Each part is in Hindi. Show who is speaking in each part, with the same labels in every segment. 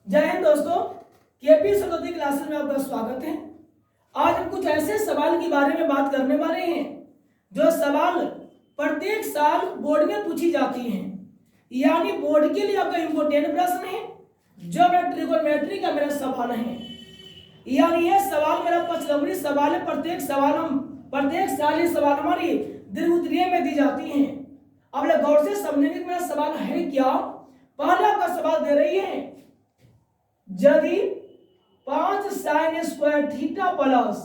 Speaker 1: जय हिंद दोस्तों, केपी सरस्वती क्लासेस में आपका स्वागत है। आज हम कुछ ऐसे सवाल के बारे में बात करने वाले हैं जो सवाल प्रत्येक साल बोर्ड में पूछी जाती हैं, यानी बोर्ड के लिए आपका इम्पोर्टेंट प्रश्न है जो मेरा ट्रिगोनोमेट्री का मेरा सवाल है। यानी यह सवाल मेरा 5 नंबरी सवाल है। प्रत्येक साल ये सवाल हमारी दीर्घ में दी जाती हैं। अब गौर से समझेंगे कि मेरा सवाल है क्या। पहले आपका सवाल दे रही है, यदि 5 sin square theta plus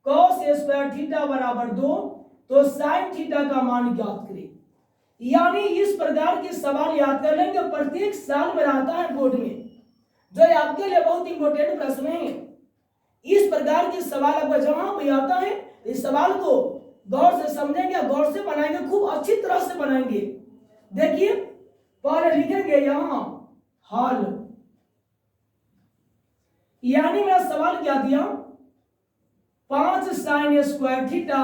Speaker 1: cos square theta बराबर 2 तो sin थीटा का मान ज्ञात करें। यानी इस प्रकार के सवाल याद कर लेंगे, प्रत्येक साल में आता है बोर्ड में, जो आपके लिए बहुत इंपॉर्टेंट प्रश्न है। इस प्रकार के सवाल आपका जहां भी आता है, इस सवाल को गौर से समझेंगे, गौर से बनाएंगे, खूब अच्छी तरह से बनाएंगे। देखिए पहले लिखेंगे यहां हल, यानी मेरा सवाल क्या दिया, 5 sin square theta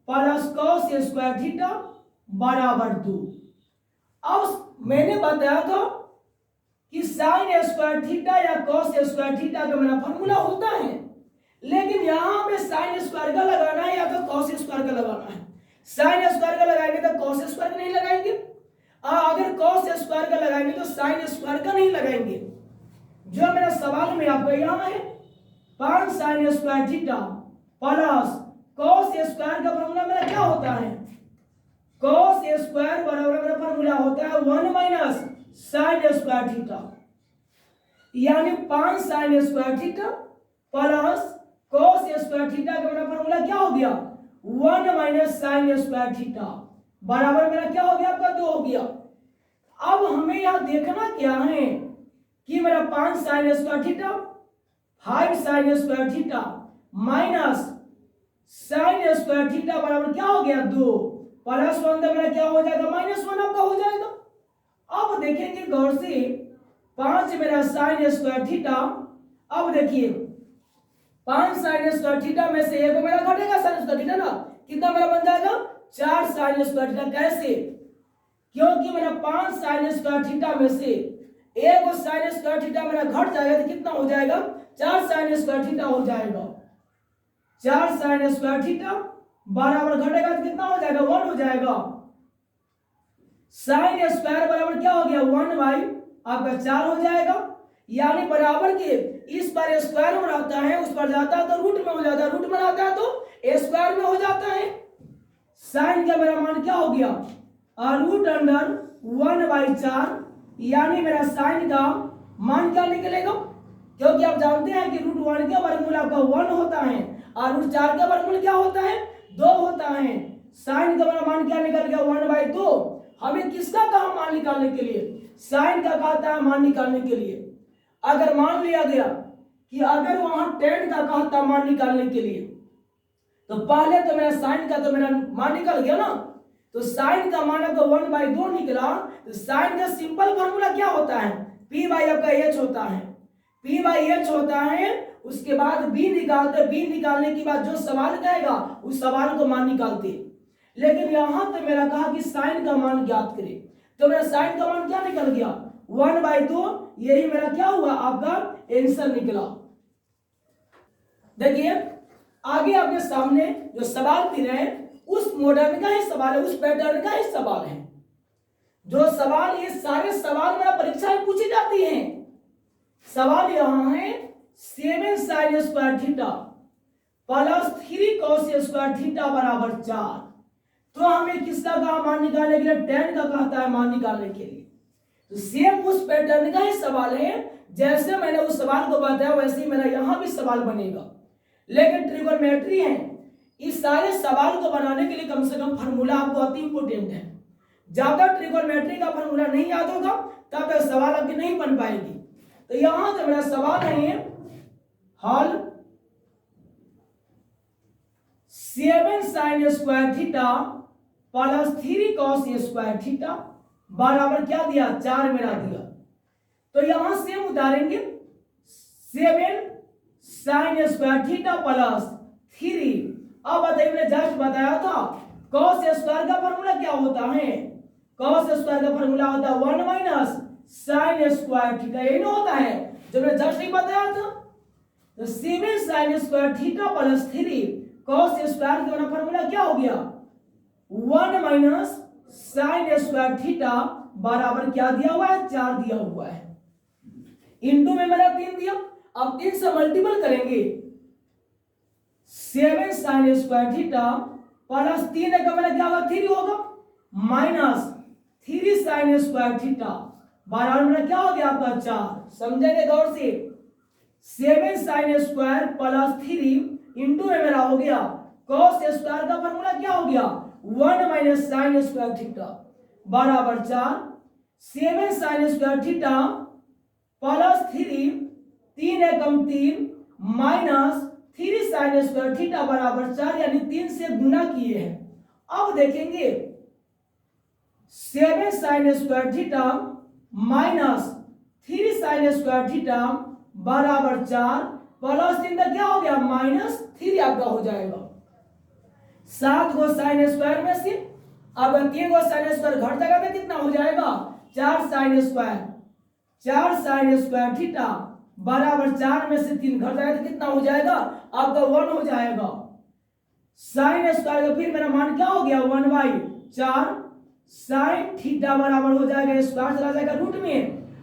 Speaker 1: plus cos square theta बराबर 2। अब मैंने बताया था कि sin स्क्वायर थीटा या cos स्क्वायर थीटा का मेरा फॉर्मूला होता है, लेकिन यहां पे sin स्क्वायर का लगाना है या तो cos स्क्वायर का लगाना है। sin स्क्वायर का लगाएंगे तो cos स्क्वायर का नहीं लगाएंगे, अगर cos स्क्वायर का लगाएंगे तो sin स्क्वायर का नहीं लगाएंगे। जो मेरा सवाल में आपका यहाँ है, 5 sin square theta plus cos square का फॉर्मूला मेरा क्या होता है, cos स्क्वायर बराबर मेरा फॉर्मूला होता है 1 माइनस sin स्क्वायर थीटा। यानी 5 sin square theta plus cos square theta का मेरा फॉर्मूला क्या हो गया, 1 माइनस sin स्क्वायर थीटा बराबर मेरा क्या हो गया, आपका 2 हो गया। अब हमें यहाँ देखना क्या है कि मेरा 5 sin square theta 5 sin square theta minus sin square theta बराबर क्या हो गया, 2 प्लस 1 तो मेरा क्या हो जाएगा, -1 आपका हो जाएगा। अब देखेंगे गौर से, 5 मेरा sin स्क्वायर थीटा, अब देखिए 5 sin स्क्वायर थीटा में से एक मेरा घटेगा sin स्क्वायर थीटा ना, कितना मेरा बन जाएगा, 4 sin स्क्वायर थीटा। कैसे, क्योंकि मेरा 5 sin स्क्वायर थीटा में से एक sin स्क्वायर थीटा मेरा घट जाएगा तो कितना हो जाएगा, 4 sin स्क्वायर थीटा हो जाएगा। 4 sin स्क्वायर थीटा बराबर घटेगा तो कितना हो जाएगा, 1 हो जाएगा। sin स्क्वायर बराबर क्या हो गया, 1 बाई आपका 4 हो जाएगा। यानी बराबर के इस पर स्क्वायर में रहता है, उस पर जाता है तो रूट में हो जाता है, रूट में रहता है तो स्क्वायर में हो जाता है। sin का मेरा मान क्या हो गया, रूट अंडर 1 बाई 4। यानी मेरा sin का मान क्या निकलेगा, क्योंकि आप जानते हैं कि रूट 1 का वर्गमूल आपका 1 होता है और रूट 4 का वर्गमूल क्या होता है, 2 होता है। sin का मेरा मान क्या निकल गया, 1 बाई 2। हमें किसका कहा मान निकालने के लिए, sin का कहता है मान निकालने के लिए। अगर मान लिया गया कि अगर वहां tan का कहता मान निकालने के लिए, तो पहले तो मेरा sin का तो मेरा मान निकल गया ना, तो sin का मान आपका 1 बाई 2 निकला। तो sin का सिंपल फॉर्मूला क्या होता है, p बाई आपका h होता है, p बाई h होता है। उसके बाद b निकालते, b निकालने के बाद जो सवाल कहेगा उस सवाल को मान निकालते। लेकिन यहां तो मेरा कहा कि sin का मान ज्ञात करे, तो मेरा sin का मान क्या निकल गया, 1 बाई 2। यही मेरा क्या हुआ, आपका आंसर निकला। देखिए आगे आपके सामने जो सवाल दे रहे हैं उस मॉडर्न का ही सवाल है, उस पैटर्न का ही सवाल है। जो सवाल, ये सारे सवाल मेरा परीक्षा में पूछी जाती हैं। सवाल यहां है 7 sin square theta plus 3 cos square theta बराबर 4। तो हमें किसका कहा मान निकालने के लिए, tan का कहता है मान निकालने के लिए। तो सेम उस पैटर्न का ही सवाल है, जैसे मैंने उस सवाल को बताया वैसे ही मेरा यहां भी सवाल बनेगा। लेकिन ट्रिगोनोमेट्री है, इस सारे सवाल को बनाने के लिए कम से कम फार्मूला आपको अति इंपोर्टेंट है। ज्यादा ट्रिगोनोमेट्री का फार्मूला नहीं याद होगा तब तक सवाल आपकी नहीं बन पाएगी। तो यहां से मेरा सवाल है हल 7 sin square theta plus 3 cos square theta बराबर क्या दिया, 4 मेरा दिया। तो यहां सेम उतारेंगे, 7 sin स्क्वायर थीटा प्लस 3। अब बताइए, मैंने जस्ट बताया था cos स्क्वायर का फॉर्मूला क्या होता है, cos स्क्वायर का फॉर्मूला होता है 1 माइनस sin स्क्वायर थीटा। यही ना होता है, जो मैं जस्ट नहीं बताया था। तो 7 sin square theta plus 3 cos square का फॉर्मूला क्या हो गया 1 माइनस sin स्क्वायर थीटा बराबर क्या दिया हुआ है 4 दिया हुआ है। इंटू में मेरा 3 दिया, अब 3 से मल्टीपल करेंगे 7 sin स्क्वायर थीटा प्लस 3 का मेरा क्या होगा 3 होगा माइनस 3 sin स्क्वायर थीटा बराबर मेरा क्या हो गया आपका 4। समझेंगे गौर से 7 sin स्क्वायर प्लस 3 इंटू में मेरा हो गया cos स्क्वायर का फॉर्मूला क्या हो गया 1 माइनस sin स्क्वायर थीटा बराबर 4। 7 sin स्क्वायर थीटा प्लस 3 एकम 3 माइनस 3 sin स्क्वायर थीटा बराबर 4 यानी 3 से गुना किए हैं। अब देखेंगे 7 sin square theta minus 3 sin square theta बराबर 4 प्लस 3 का क्या हो गया माइनस 3 आपका हो जाएगा। 7 को sin स्क्वायर में से अब 3 को sin स्क्वायर घट जाएगा तो कितना हो जाएगा 4 sin square. 4 sin square theta बराबर 4 में से 3 घट जाएगा तो कितना हो जाएगा आपका 1 हो जाएगा। sin स्क्वायर का फिर मेरा मान क्या हो गया 1/4 sin थीटा बराबर हो जाएगा स्क्वायर चला जाएगा रूट में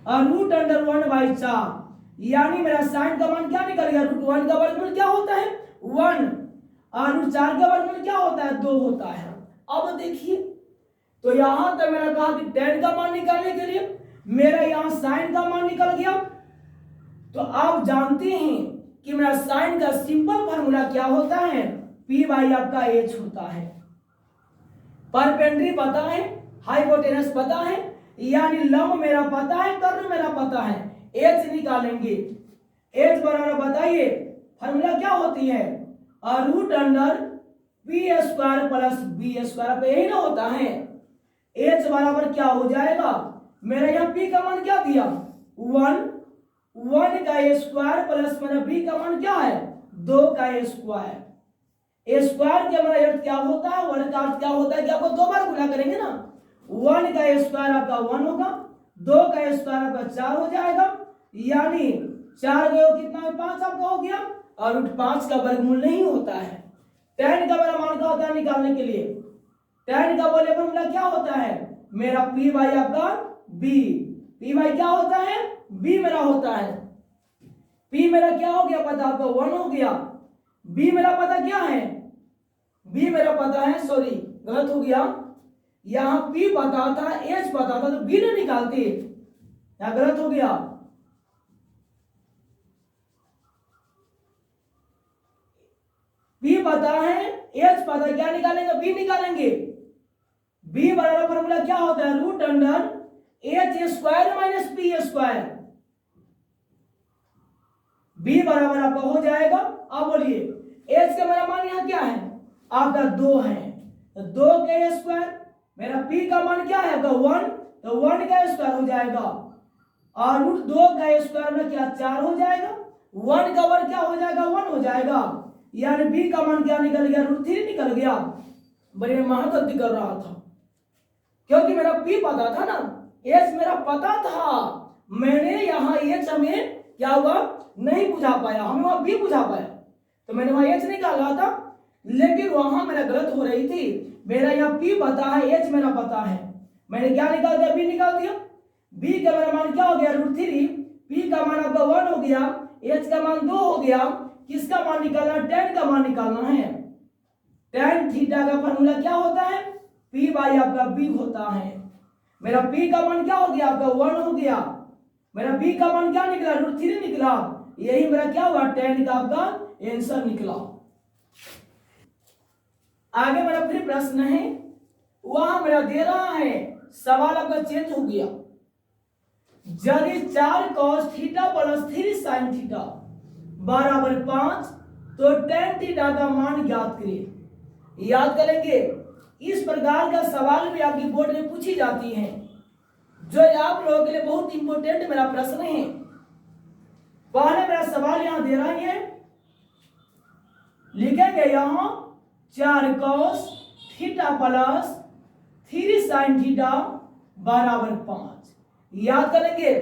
Speaker 1: और रूट अंडर 1/4 यानी मेरा sin का मान क्या निकल गया रूट 1 का वर्गमूल क्या होता है 1 और रूट 4 का वर्गमूल क्या होता है 2 होता है। अब देखिए तो यहां तक मैंने कहा कि tan का मान निकालने के लिए मेरा यहां sin का मान निकल गया। तो आप जानते हैं कि मेरा sin का सिंपल फार्मूला क्या होता है p बाई आपका h होता है। परपेंडिकुलर पता है, हाइपोटेनस पता है, यानी लंब मेरा पता है, कर्ण मेरा पता है, h निकालेंगे। h बराबर बताइए फार्मूला क्या होती है root under P square plus B square पे यही ना होता है। h बराबर क्या हो जाएगा मेरा यहाँ p का मान क्या दिया 1 का स्क्वायर प्लस मेरा b का मान क्या है 2 का स्क्वायर। स्क्वायर के हमारा अर्थ क्या होता है 1 का अर्थ क्या होता है कि आपको 2 बार गुना करेंगे ना 1 का स्क्वायर आपका 1 होगा 2 का स्क्वायर आपका 4 हो जाएगा यानी 4 गए कितना 5 आपका हो गया और रूट 5 का वर्गमूल नहीं होता है। tan का मेरा मान क्या होता है निकालने के लिए tan का बोले फॉर्मूला क्या होता है मेरा p बाई आपका b। p बाई क्या होता है b मेरा होता है। p मेरा क्या हो गया पता आपका 1 हो गया। b मेरा पता क्या है b मेरा पता है सॉरी गलत हो गया यहाँ p पता था h पता था तो b नहीं निकालते यहाँ गलत हो गया। p पता है h पता क्या निकालेंगे b निकालेंगे। b बराबर फॉर्मूला क्या होता है root under h square minus p square. b बराबर आपका हो जाएगा। अब बोलिए h का मेरा मान यहाँ क्या है आपका 2 है तो 2 का स्क्वायर मेरा p का मान क्या है आपका 1 तो 1 का स्क्वायर हो जाएगा और रूट 2 का स्क्वायर में क्या 4 हो जाएगा 1 का वर्ग क्या हो जाएगा 1 हो जाएगा यानी b का मान क्या निकल गया रूट 3 निकल गया। बड़े महा गलती कर रहा था क्योंकि मेरा p पता था ना h मेरा पता था मैंने यहाँ h हमें क्या हुआ नहीं बुझा पाया हमें वहां b बुझा पाया तो मैंने वहां h निकाल रहा था लेकिन वहां मेरा गलत हो रही थी। मेरा यहाँ p पता है h मेरा पता है मैंने क्या निकाल दिया b निकाल दिया। b का मेरा मान क्या हो गया रूट 3 p का मान आपका 1 हो गया h का मान 2 हो गया। किसका मान निकालना tan का मान निकालना है। tan थीटा का फॉर्मूला क्या होता है p बाई आपका b होता है। मेरा p का मान क्या हो गया आपका 1 हो गया मेरा b का मान क्या निकला रूट 3 निकला यही मेरा क्या हुआ tan का आपका आंसर निकला। आगे मेरा फिर प्रश्न है वहां मेरा दे रहा है सवाल आपका चेंज हो गया। यदि 4 cos theta plus 3 sin theta बराबर 5 तो tan थीटा का मान ज्ञात करिए। याद करेंगे इस प्रकार का सवाल भी आपकी बोर्ड में पूछी जाती है जो आप लोगों के लिए बहुत इंपॉर्टेंट मेरा प्रश्न है। पहले मेरा सवाल यहां दे रहा है लिखेंगे यहां 4 cos theta plus 3 sin theta बराबर 5। याद करेंगे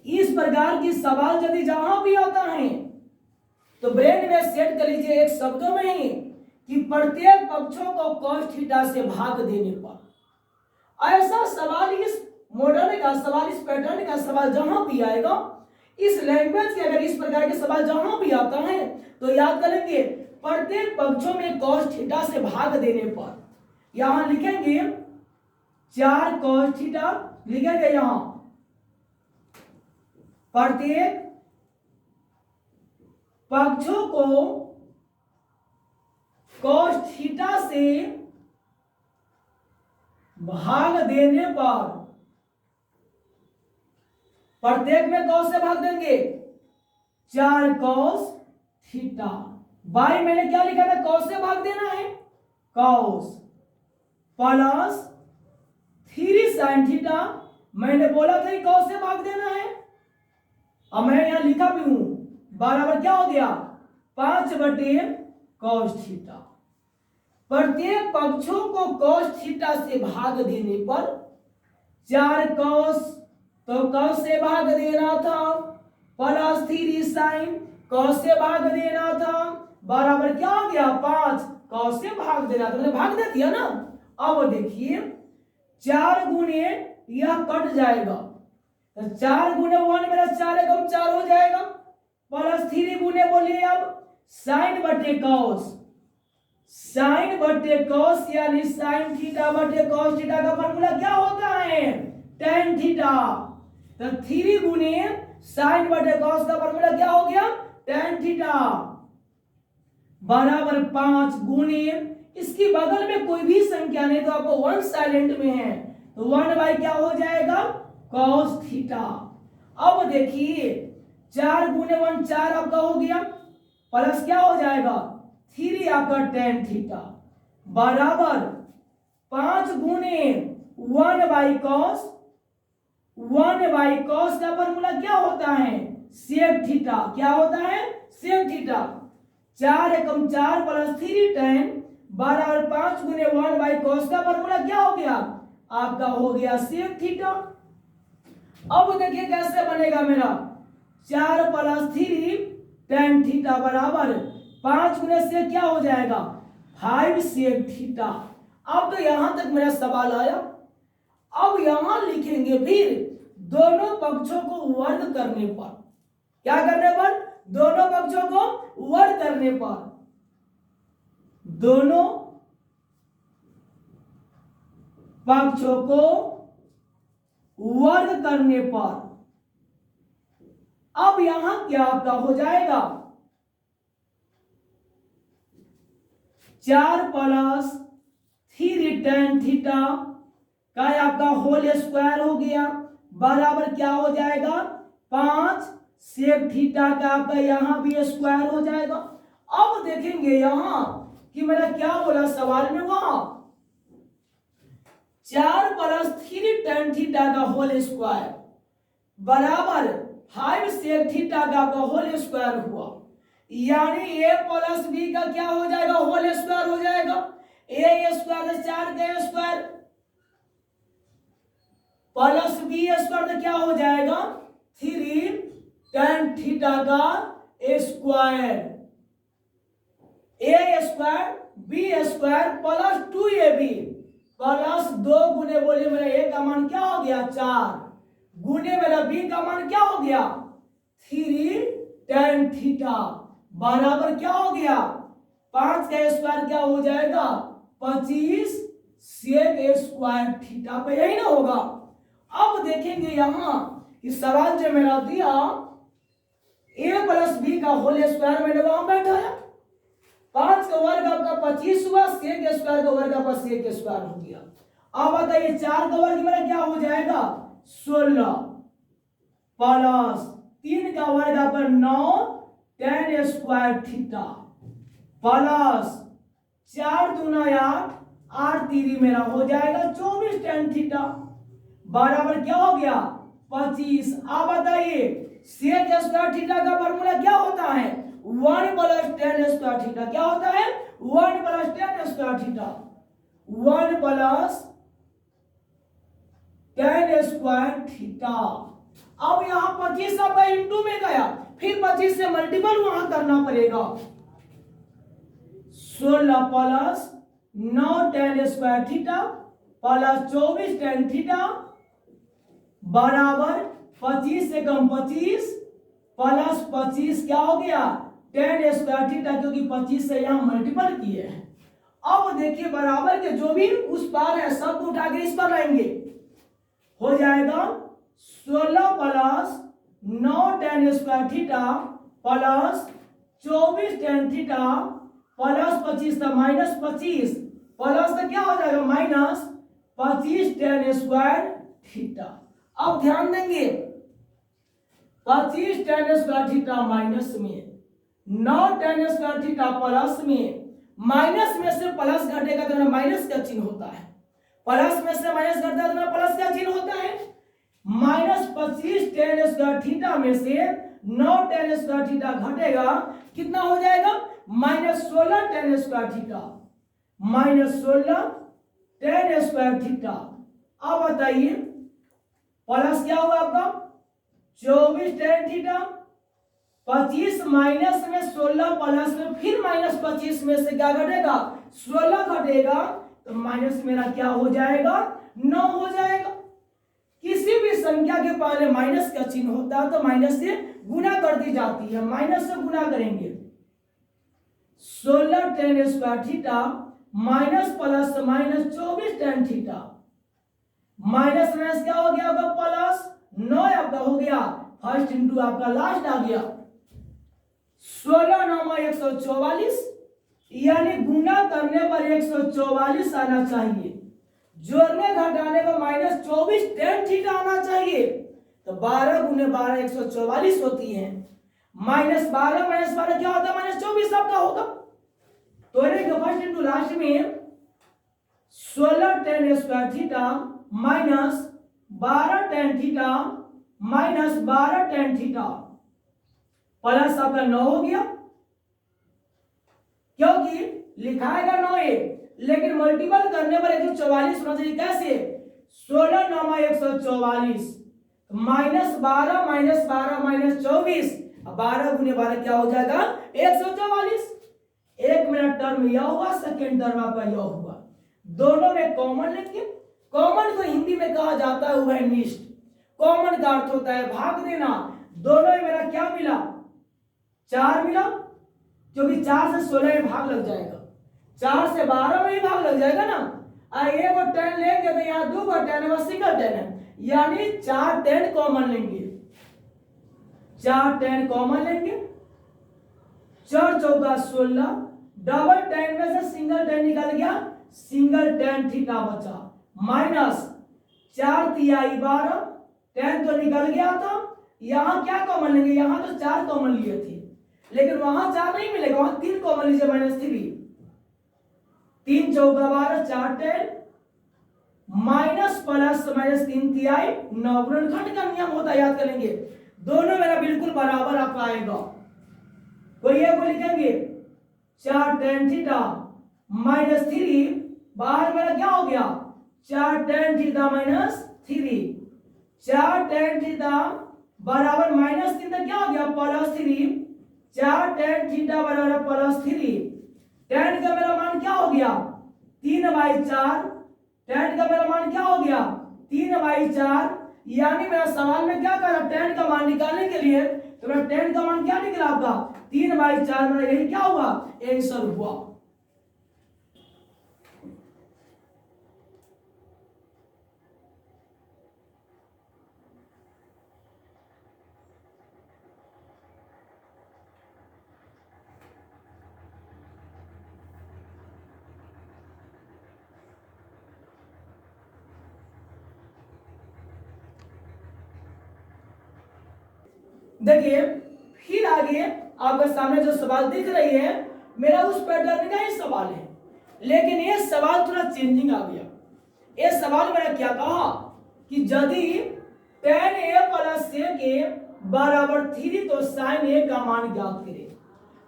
Speaker 1: इस प्रकार की सवाल यदि जहां भी आता है तो ब्रेन में सेट कर लीजिए एक शब्दों में ही कि प्रत्येक पक्षों को cos थीटा से भाग देने पर। ऐसा सवाल इस मॉडल का सवाल, इस पैटर्न का सवाल जहां भी आएगा, इस लैंग्वेज के अगर इस प्रकार के सवाल जहां भी आता है तो याद करेंगे प्रत्येक पक्षों में cos थीटा से भाग देने पर। यहां लिखेंगे 4 cos थीटा, लिखेंगे यहां प्रत्येक पक्षों को cos थीटा से भाग देने पर, प्रत्येक में cos से भाग देंगे 4 cos थीटा। बाई मैंने क्या लिखा था, cos से भाग देना है, cos प्लस 3 sin थीटा। मैंने बोला था कि cos से भाग देना है, अब मैं यहां लिखा भी हूं, बराबर क्या हो गया 5/cos थीटा। प्रत्येक पक्षों को cos थीटा से भाग देने पर 4 cos, तो cos से भाग देना था, प्लस 3 sin, cos से भाग देना था, बराबर क्या हो गया 5 cos से भाग देना था, मैंने भाग दे दिया ना। अब देखिए 4 गुने यह कट जाएगा, तो 4 गुने 1 मेरा 4 एकम 4 हो जाएगा, प्लस 3 गुने बोलिए अब sin बटे cos, sin बटे cos यानी sin थीटा बटे cos थीटा का फॉर्मूला क्या होता है tan थीटा। तो 3 गुने sin बटे cos का फॉर्मूला क्या हो गया tan थीटा, बराबर 5 गुने, इसकी बगल में कोई भी संख्या नहीं तो आपको 1 साइलेंट में है, तो 1 बाई क्या हो जाएगा cos थीटा। अब देखिए 4 गुने 1 4 आपका हो गया, प्लस क्या हो जाएगा 3 आपका tan थीटा, बराबर 5 गुने 1 बाई cos, 1 बाई cos का फॉर्मूला क्या होता है sec थीटा, क्या होता है sec थीटा। 4 एकम 4 प्लस 3 tan, बराबर 5 गुने 1 बाई cos का फॉर्मूला क्या हो गया आपका हो गया sec थीटा। अब देखिए कैसे बनेगा मेरा 4 प्लस 3 tan थीटा बराबर 5 गुने से क्या हो जाएगा 5 sec थीटा। अब तो यहां तक मेरा सवाल आया। अब यहां लिखेंगे फिर दोनों पक्षों को वर्ग करने पर, क्या करने पर, दोनों पक्षों को वर्ग करने पर, दोनों पक्षों को वर्ग करने पर। अब यहां क्या आपका हो जाएगा 4 प्लस 3 tan थीटा का आपका होल स्क्वायर हो गया, बराबर क्या हो जाएगा 5 sec थीटा का आपका यहां भी स्क्वायर हो जाएगा। अब देखेंगे यहां कि मेरा क्या बोला सवाल में, वहां 4 प्लस 3 tan थीटा का होल स्क्वायर बराबर 5 sec थीटा का आपका होल स्क्वायर हुआ, यानी a प्लस b का क्या हो जाएगा होल स्क्वायर हो जाएगा, a स्क्वायर 4 का स्क्वायर प्लस b स्क्वायर क्या हो जाएगा 3 tan थीटा का square, a square b square plus 2ab plus 2 गुने बोलिए मेरा a का मान क्या हो गया 4 गुने मेरा b का मान क्या हो गया 3 tan थीटा, बराबर क्या हो गया 5 का स्क्वायर क्या हो जाएगा 25 sec स्क्वायर थीटा पे, यही ना होगा। अब देखेंगे यहां इस सवाल जो मेरा दिया a प्लस b का होल स्क्वायर मैंने वहां बैठाया, 5 का वर्ग आपका 25 हुआ, sec स्क्वायर का वर्ग आपका sec स्क्वायर हो गया। अब बताइए 4 का वर्ग मेरा क्या हो जाएगा 16 प्लस 3 का वर्ग आपका 9 tan स्क्वायर थीटा प्लस 4 दूना 8 8 3 मेरा हो जाएगा 24 tan थीटा, बराबर क्या हो गया 25। अब बताइए sec स्क्वायर थीटा का फॉर्मूला क्या होता है 1 प्लस tan स्क्वायर थीटा, क्या होता है 1 plus tan square theta, 1 plus tan square theta, अब यहाँ 25 आपका इंटू में गया, फिर 25 से मल्टीपल वहां करना पड़ेगा। 16 plus 9 tan square theta plus 24 tan theta बराबर 25 से कम 25 प्लस 25 क्या हो गया tan स्क्वायर थीटा, क्योंकि 25 से यहाँ मल्टीपल किए हैं। अब देखिए बराबर के जो भी उस पार है सब उठा के इस पर लाएंगे, हो जाएगा 16 plus 9 tan square theta plus 24 tan theta plus 25 था माइनस 25 प्लस तो क्या हो जाएगा माइनस 25 tan स्क्वायर थीटा। अब ध्यान देंगे 25 tan स्क्वायर थीटा माइनस में 9 tan स्क्वायर थीटा प्लस में, माइनस में से प्लस घटेगा तो माइनस का चिन्ह होता है, प्लस में से माइनस घटता है तो प्लस का चिन्ह होता है। माइनस 25 tan स्क्वायर थीटा में से 9 tan स्क्वायर थीटा घटेगा, कितना हो जाएगा minus 16 tan square theta, minus 16 tan square theta. अब बताइए प्लस क्या हुआ आपका 24 tan थीटा, 25 माइनस में 16 प्लस में फिर माइनस 25 में से क्या घटेगा 16 घटेगा, तो माइनस मेरा क्या हो जाएगा 9 हो जाएगा। किसी भी संख्या के पहले माइनस का चिन्ह होता है तो माइनस से गुना कर दी जाती है, माइनस से गुना करेंगे 16 tan square theta minus plus minus 24 tan theta, minus minus क्या हो गया आपका प्लस 9 आपका हो गया, फर्स्ट इंटू आपका लास्ट आ गया 16 9 144, यानी गुना करने पर 144 आना चाहिए, जोड़ने घटाने पर माइनस 24 tan थीटा आना चाहिए, तो 12 गुने 12 144 होती है, माइनस 12 क्या होता है माइनस 24 आपका होगा। तो फर्स्ट इंटू लास्ट में 16 tan square theta minus 12 tan theta minus 12 tan theta plus आपका 9 हो गया, क्योंकि लिखाएगा 9 लेकिन मल्टीपल करने पर 144 होना चाहिए। कैसे 16 9 144 माइनस 12 माइनस 24, 12 गुने 12 क्या हो जाएगा 144। एक मिनट टर्म यह हुआ, सेकेंड टर्म आपका यह हुआ, दोनों में कॉमन लेंगे। कॉमन को हिंदी में कहा जाता है उभयनिष्ठ। कॉमन का अर्थ होता है भाग देना। दोनों में मेरा क्या मिला 4 मिला, क्योंकि 4 से 16 में भाग लग जाएगा, 4 से 12 में ही भाग लग जाएगा ना। एक और 10 लेंगे तो यहाँ 2 का 10 है, सिंगल 10 है, यानी 4 10 कॉमन लेंगे, 4 10 कॉमन लेंगे, 4 चौका 16, डबल 10 में से सिंगल 10 निकल गया, सिंगल tan थीटा बचा, माइनस 4 तिया 12, 10 तो निकल गया था। यहाँ क्या कॉमन लेंगे, यहाँ तो 4 कॉमन लिए थे, लेकिन वहां 4 नहीं मिलेगा, वहां 3 कॉमन लीजिए, माइनस 3, 3 चौका 12, 4 10 माइनस प्लस माइनस 3 तिहाई 9, गुणनखंड का नियम होता है, याद करेंगे। दोनों मेरा बिल्कुल बराबर आपका आएगा, तो ये को लिखेंगे 4 tan थीटा माइनस 3, बाहर मेरा क्या हो गया 4 tan theta minus 3, 4 tan theta बराबर माइनस 3 क्या हो गया प्लस 3, 4 tan थीटा बराबर प्लस 3, tan का मेरा मान क्या हो गया 3/4, tan का मेरा मान क्या हो गया 3/4, यानी मेरा सवाल में क्या करा tan का मान निकालने के लिए, तो मेरा tan का मान क्या निकला आपका 3/4, मेरा यही क्या हुआ आंसर हुआ। देखिए फिर आगे आपके सामने जो सवाल दिख रही है, मेरा उस पैटर्न का ही सवाल है, लेकिन ये सवाल थोड़ा चेंजिंग आ गया। ये सवाल मेरा क्या कहा कि यदि tan a प्लस a के बराबर 3 तो sin a का मान ज्ञात करें,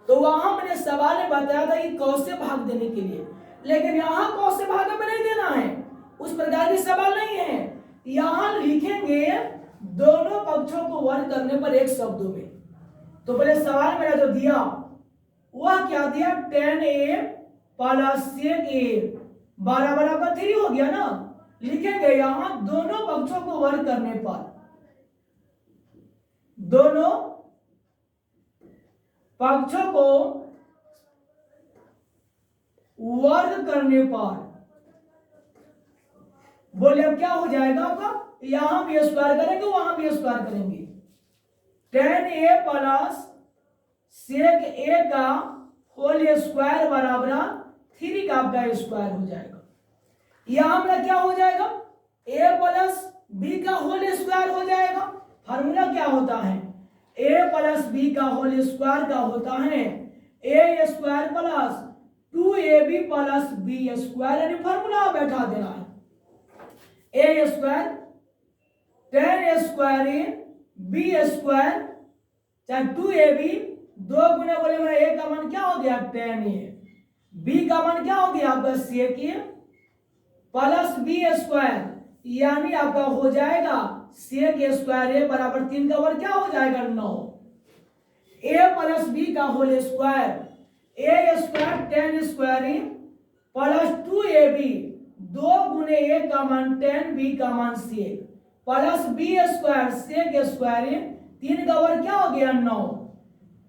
Speaker 1: तो वहां मैंने सवाल में बताया था कि कौन से भाग देने के लिए, लेकिन यहाँ कौन से भाग में नहीं देना है, उस प्रकार के सवाल नहीं है। यहाँ लिखेंगे दोनों पक्षों को वर्ग करने पर एक शब्द में। तो पहले सवाल मेरा जो दिया वह क्या दिया, tan a plus sec a बराबर आपका 3 हो गया ना। लिखेंगे यहां दोनों पक्षों को वर्ग करने पर, दोनों पक्षों को वर्ग करने पर बोले अब क्या हो जाएगा आपका, यहां भी स्क्वायर करेंगे वहां भी स्क्वायर करेंगे। tan a plus sec a का होल स्क्वायर बराबर 3 का आपका स्क्वायर हो जाएगा। यहां मेरा क्या हो जाएगा, a प्लस b का होल स्क्वायर हो जाएगा। फार्मूला क्या होता है, a प्लस b का होल स्क्वायर का होता है a square plus 2ab plus b square, यानी फार्मूला बैठा देना है। a square tan square a b square चाहे 2ab, 2 गुना बोले मेरा a का मान क्या हो गया tan a, b का मान क्या हो गया आपका sec a plus b square, यानी आपका हो जाएगा sec स्क्वायर a बराबर 3 का वर्ग क्या हो जाएगा 9। a प्लस b का whole square a square tan square a plus 2ab, 2 गुने a का मान tan b का मान sec plus b square sec square a, 3 का वर्ग क्या हो गया 9।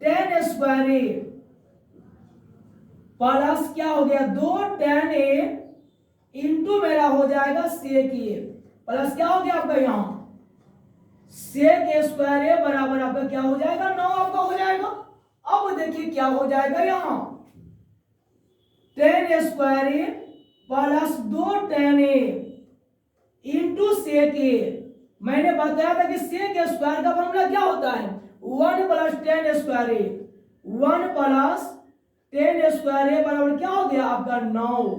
Speaker 1: tan स्क्वायर a प्लस क्या हो गया 2 tan a इंटू मेरा हो जाएगा sec a प्लस क्या हो गया आपका यहाँ sec स्क्वायर a बराबर आपका क्या हो जाएगा 9 आपका हो जाएगा। अब देखिए क्या हो जाएगा यहाँ tan square a plus 2 tan a into sec a। मैंने बताया था कि sec स्क्वायर का फॉर्मूला क्या होता है 1 plus tan square a, 1 plus tan square a बराबर क्या हो गया आपका 9।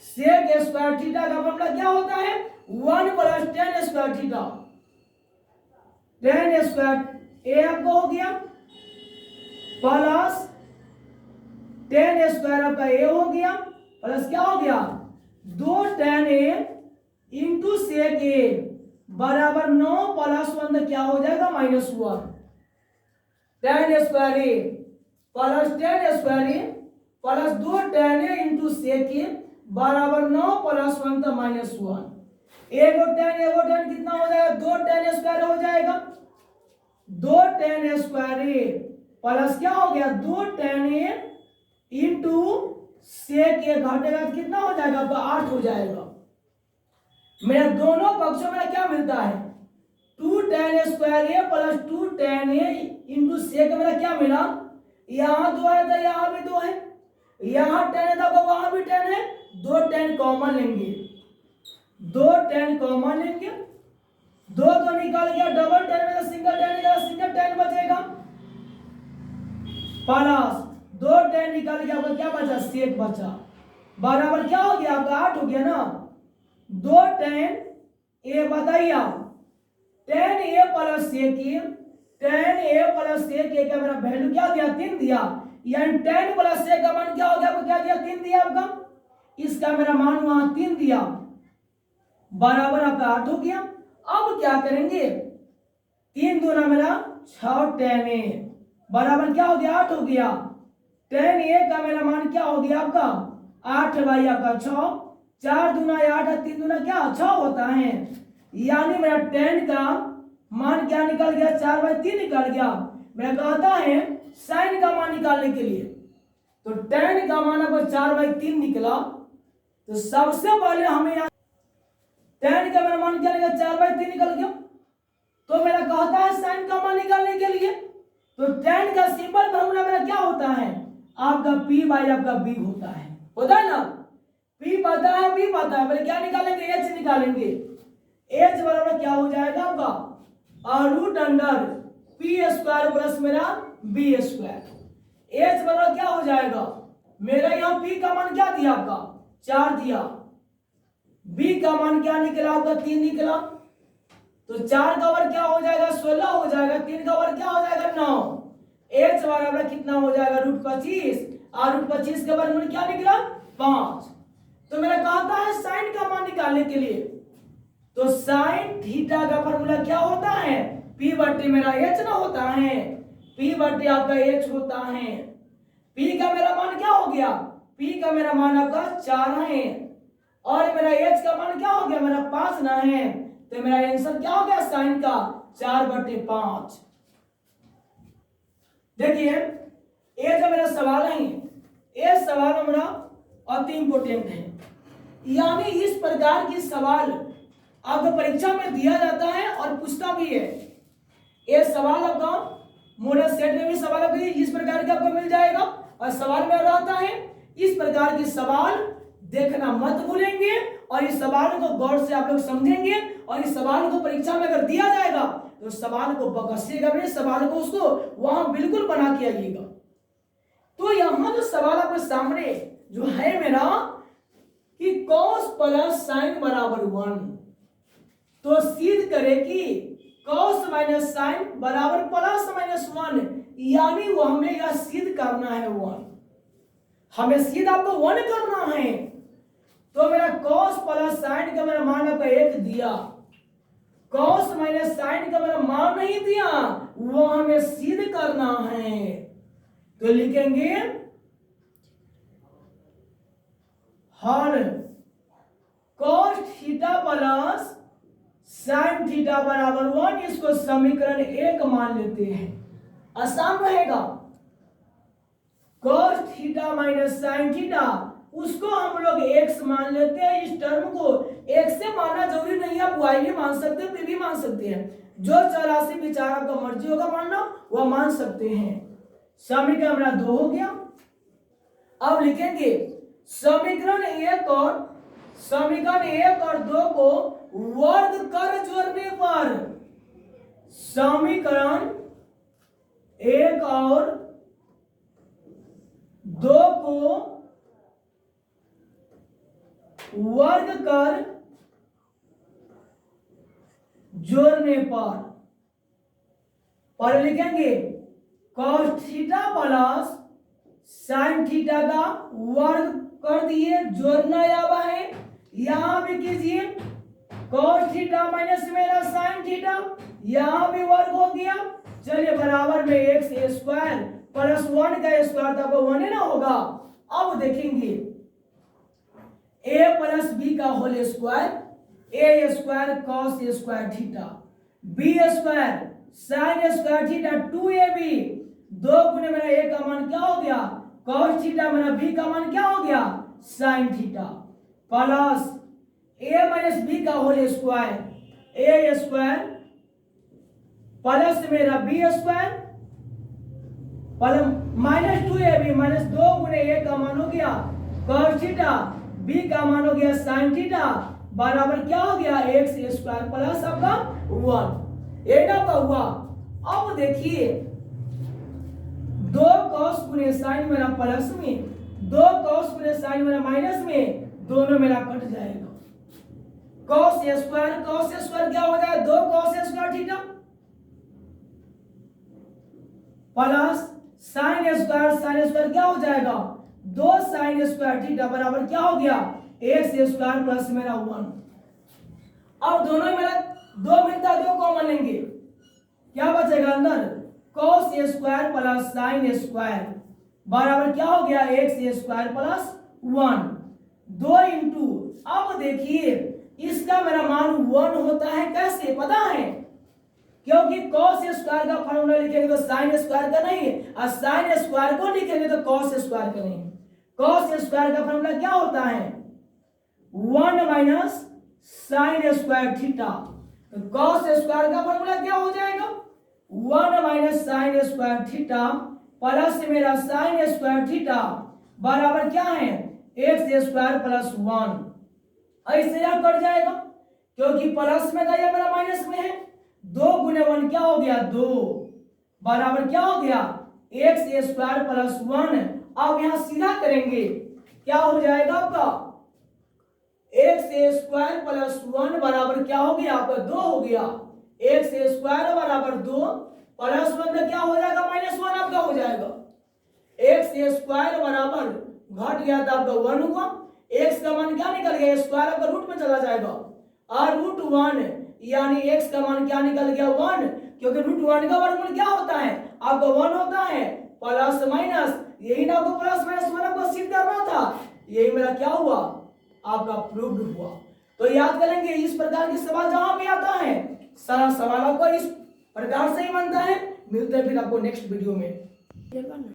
Speaker 1: sec स्क्वायर थीटा का फॉर्मूला क्या होता है 1 plus tan square theta, tan square a आपका हो गया प्लस tan स्क्वायर आपका a हो गया प्लस क्या हो गया 2 tan a into sec a बराबर 9 प्लस 1 क्या हो जाएगा -1। tan square a plus tan square a plus 2 tan a into sec a बराबर 9 प्लस 1 तो -1। एगो tan कितना हो जाएगा 2 tan स्क्वायर हो जाएगा, 2 tan स्क्वायर a प्लस क्या हो गया 2 tan a into sec a घटेगा तो कितना हो जाएगा आपका 8 हो जाएगा। मेरा दोनों पक्षों में क्या मिलता है 2 tan square a plus 2 tan a into sec मेरा क्या मिला, यहाँ 2 है तो यहाँ भी 2 है, यहाँ tan है तो वहां भी tan है, 2 tan कॉमन लेंगे, 2 tan कॉमन लेंगे, 2 तो निकाल गया, डबल tan में सिंगल tan निकाला, सिंगल tan बचेगा प्लस 2 tan निकाल गया आपका क्या बचा sec बचा बराबर क्या हो गया आपका 8 हो गया ना। 2 tan a बताइए आप tan a plus sec a, tan a plus sec a का मेरा वैल्यू क्या दिया 3 दिया, यानी tan प्लस sec का मान क्या हो गया आपको क्या दिया 3 दिया आपका, इसका मेरा मान वहां 3 दिया बराबर आपका 8 हो गया। अब क्या करेंगे 3 दूना मेरा 6 tan a बराबर क्या हो गया 8 हो गया। tan a का मेरा मान क्या हो गया आपका 8 भाई आपका 6, 4 दूना 8 है, 3 दूना क्या 6 होता है, यानी मेरा tan का मान क्या निकल गया 4/3 निकल गया। मैं कहता है sin का मान निकालने के लिए तो tan का मान आपको 4/3 निकला, तो सबसे पहले हमें tan का मेरा मान क्या निकला 4/3 निकल गया। तो मेरा कहता है sin का मान निकालने के लिए तो tan का सिंपल फॉर्मूला मेरा क्या होता है आपका p बाई आपका b होता है ना, p पता है b पता है, पहले क्या निकालेंगे h निकालेंगे, h बराबर क्या हो जाएगा आपका root under p square plus मेरा b स्क्वायर, h बराबर क्या हो जाएगा मेरा यहाँ p का मान क्या दिया आपका 4 दिया, b का मान क्या निकला आपका 3 निकला, तो 4 का वर्ग क्या हो जाएगा 16 हो जाएगा, 3 का वर्ग क्या हो जाएगा 9, h बराबर कितना हो जाएगा √25 और √25 के वर्ग में क्या निकला 5। तो मेरा कहता है sin का मान निकालने के लिए तो साइन थीटा का फॉर्मूला क्या होता है, P बटे मेरा H ना होता है, P बटे आपका H होता है। P का मेरा मान क्या हो गया, P का मेरा मान आपका 4 है और मेरा H का मान क्या हो गया, मेरा 5 ना है, तो मेरा आंसर क्या हो गया साइन का 4/5। देखिए ये जो मेरा सवाल है ये सवाल मेरा अति इंपोर्टेंट है, यानी इस प्रकार की सवाल आपको परीक्षा में दिया जाता है और पूछता भी है। ये सवाल आपका मॉडल सेट में भी सवाल आपको इस प्रकार के आपको मिल जाएगा और सवाल में रहता है। इस प्रकार के सवाल देखना मत भूलेंगे और इस सवाल को गौर से आप लोग समझेंगे और इस सवाल को परीक्षा में अगर दिया जाएगा तो सवाल को बकसिएगा भी, सवाल को उसको वहां बिल्कुल बना के आइएगा। तो यहां जो सवाल आपके सामने जो है मेरा कि cos प्लस साइन बराबर 1, तो सिद्ध करे कि cos माइनस साइन बराबर प्लस माइनस 1, यानी वो हमें यह सिद्ध करना है 1, हमें सिद्ध आपको 1 करना है। तो मेरा cos प्लस साइन का मेरा मान आपका 1 दिया, cos माइनस साइन का मेरा मान नहीं दिया, वो हमें सिद्ध करना है। तो लिखेंगे हर cos theta plus sine theta बराबर 1, इसको समीकरण 1 मान लेते हैं, आसान रहेगा। cos theta minus sine theta उसको हम लोग x मान लेते हैं। इस टर्म को x से मानना जरूरी नहीं है, आप y भी मान सकते हैं, p भी मान सकते हैं, जो चौरासी विचार आपका मर्जी होगा मानना वह मान सकते हैं। समीकरण मेरा 2 हो गया। अब लिखेंगे समीकरण 1 और 2 को वर्ग कर जोड़ने पर समीकरण 1 और 2 को वर्ग कर जोड़ने पर लिखेंगे cos theta plus sine theta का वर्ग कर दिए, जोड़ना यावा है, यहां भी कीजिए cos थीटा माइनस मेरा साइन थीटा, यहां भी वर्ग हो गया। चलिए बराबर में x स्क्वायर प्लस 1 का स्क्वायर था वो 1 ना होगा। अब देखेंगे a प्लस बी का whole square, a square cos square theta, b square sine square theta 2ab, 2 गुने मेरा a का मान क्या हो गया cos थीटा, मेरा b का मान क्या हो गया sine theta, plus a minus b का whole square, a square plus मेरा b square plus minus 2ab, minus 2 गुने a का मान हो गया cos थीटा, b का मान हो गया साइन थीटा, बराबर क्या हो गया x स्क्वायर प्लस आपका 1, ये ना हुआ। अब देखिए 2 cos गुने साइन मेरा प्लस में, 2 cos गुने साइन मेरा माइनस में, दोनों मेरा कट जाएगा। cos स्क्वायर क्या हो जाएगा 2 cos square theta plus sine square क्या हो जाएगा 2 साइन स्क्वायर थीटा, बराबर क्या हो गया x स्क्वायर प्लस मेरा 1। अब दोनों मेरा 2 मिलता है, 2 कॉमन लेंगे, क्या बचेगा अंदर cos square plus sine square बराबर क्या हो गया x स्क्वायर प्लस 1, 2 इंटू। अब देखिए इसका मेरा मान 1 होता है, कैसे पता है, क्योंकि cos स्क्वायर का फॉर्मूला लिखेंगे तो साइन स्क्वायर का नहीं, और साइन स्क्वायर को लिखेंगे तो cos स्क्वायर का नहीं। cos स्क्वायर का फॉर्मूला क्या होता है 1 माइनस साइन स्क्वायर थीटा, तो cos स्क्वायर का फॉर्मूला क्या हो जाएगा 1 minus sign square theta plus मेरा साइन स्क्वायर थीटा बराबर क्या है x स्क्वायर प्लस 1। ऐसे यह कट जाएगा क्योंकि प्लस में था या मेरा माइनस में है, 2 गुने 1 क्या हो गया 2, बराबर क्या हो गया x स्क्वायर प्लस 1। अब यहां सीधा करेंगे क्या हो जाएगा आपका x स्क्वायर प्लस 1 बराबर क्या हो गया आपका 2 हो गया, x स्क्वायर बराबर 2 प्लस 1 में क्या हो जाएगा माइनस 1 आपका हो जाएगा, x स्क्वायर बराबर घट गया था आपका 1 हुआ, x का मान क्या निकल गया स्क्वायर आपका रूट में चला जाएगा, और √1 यानी x का मान क्या निकल गया 1, क्योंकि √1 का वर्गमूल क्या होता है आपको 1 होता है, प्लस माइनस, यही ना आपको प्लस माइनस 1 को सिद्ध करना था, यही मेरा क्या हुआ आपका प्रूव्ड हुआ। तो याद करेंगे इस प्रकार के सवाल जहां पे आता है सारा सवाल आपको इस प्रकार से ही बनता है। मिलते हैं फिर आपको नेक्स्ट वीडियो में।